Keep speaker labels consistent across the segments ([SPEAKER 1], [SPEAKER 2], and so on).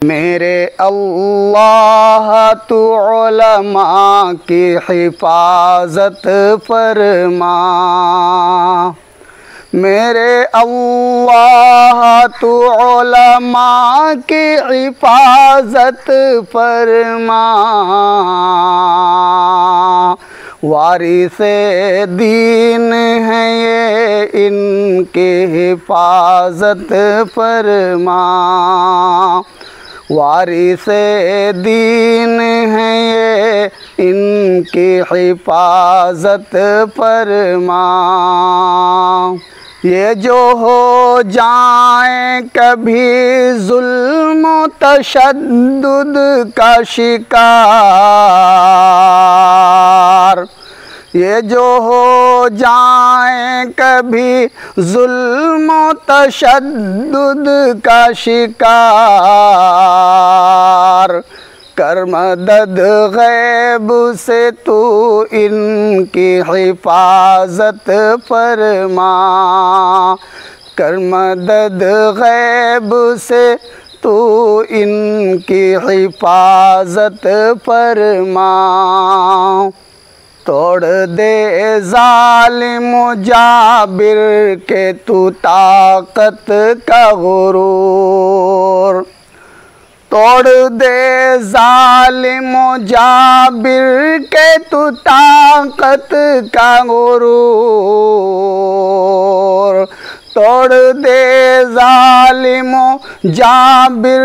[SPEAKER 1] मेरे अल्लाह तू उलमा की हिफाजत फरमा। मेरे अल्लाह तू उलमा की हिफाजत फरमा। वारिसे दीन है ये, इनकी हिफाजत फरमा। वारिसे दीन है ये, इनकी हिफाजत फरमा। ये जो हो जाए कभी जुल्म तशद्दुद का शिकार, ये जो हो जाए कभी जुल्म तशद्दुद का शिकार, कर मदद गैब से तू इनकी हिफाजत फरमा। कर मदद गैब से तू इनकी हिफाजत फरमा। तोड़ दे जालिम जाबिर के तू ताकत का गुरूर। तोड़ दे जालिम जाबिर के तू ताकत का गुरूर। तोड़ दे जालिम जाबिर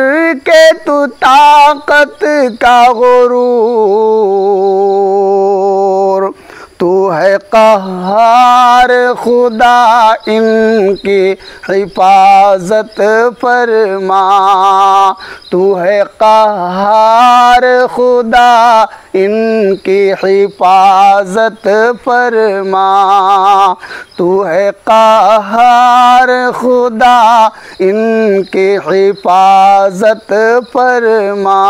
[SPEAKER 1] के तू ताकत का गुरूर। तू है क़हार खुदा इनकी हिफाजत फरमा। तू है क़हार खुदा इनकी हिफाजत फरमा। तू है क़हार खुदा इनकी हिफाजत फरमा।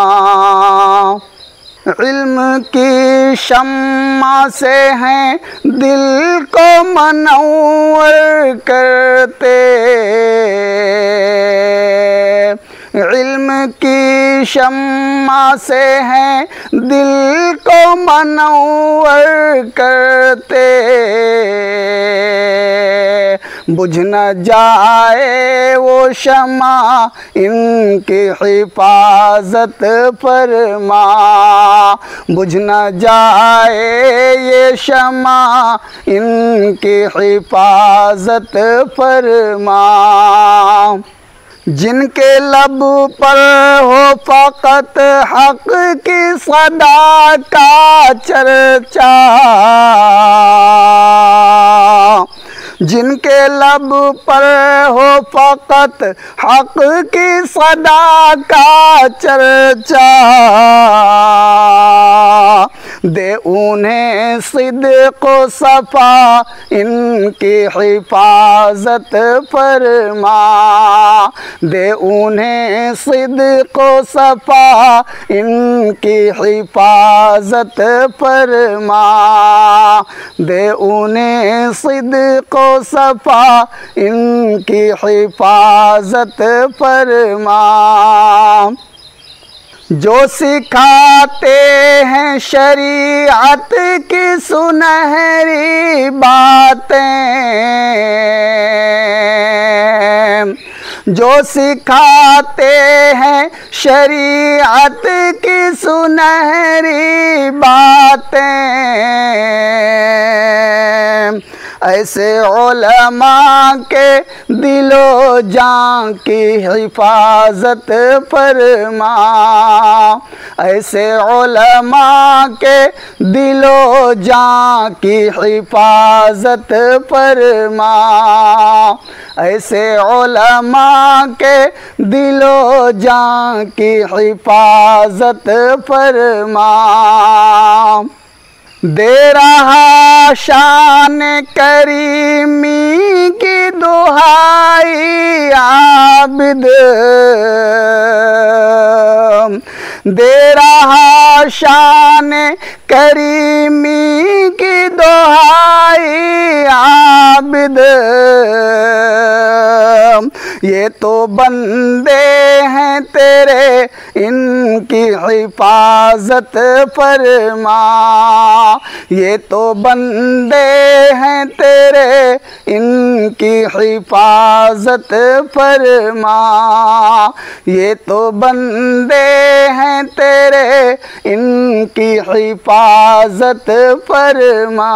[SPEAKER 1] इल्म की शम्मा से हैं दिल को मनव्वर करते। इल्म की शम्मा से हैं दिल को मनव्वर करते। बुझ न जाए वो शमा इनकी हिफाजत फरमा। बुझ न जाए ये शमा इनकी हिफाजत फरमा। जिनके लब पर हो फ़क़त हक़ की सदा का चर्चा। जिनके लब पर हो फ़क़त हक़ की सदा का चर्चा। दे उन्हें सिद्क़ व सफ़ा इनकी हिफाजत फरमा। दे उन्हें सिद्क़ व सफ़ा इनकी हिफाजत फरमा। दे उन्हें सिद्क़ व सफ़ा इनकी हिफाजत फरमा। जो सिखाते हैं शरीअत की सुनहरी बातें। जो सिखाते हैं शरीअत की सुनहरी बातें। ऐसे उलमा के दिलो जान की हिफाजत फरमा। ऐसे उलमा के दिलो जान की हिफाजत फरमा। ऐसे उलमा के दिलो जान की हिफाजत फरमा। दे रहा शान करीमी की दुहाई आबिद। दे रहा शान करीमी की दुहाई आबिद। ये तो बंदे हैं तेरे, इनकी हिफाजत फरमा। ये तो बंदे हैं तेरे, इनकी हिफाजत फरमा। ये तो बंदे हैं तेरे, इनकी हिफाजत फरमा।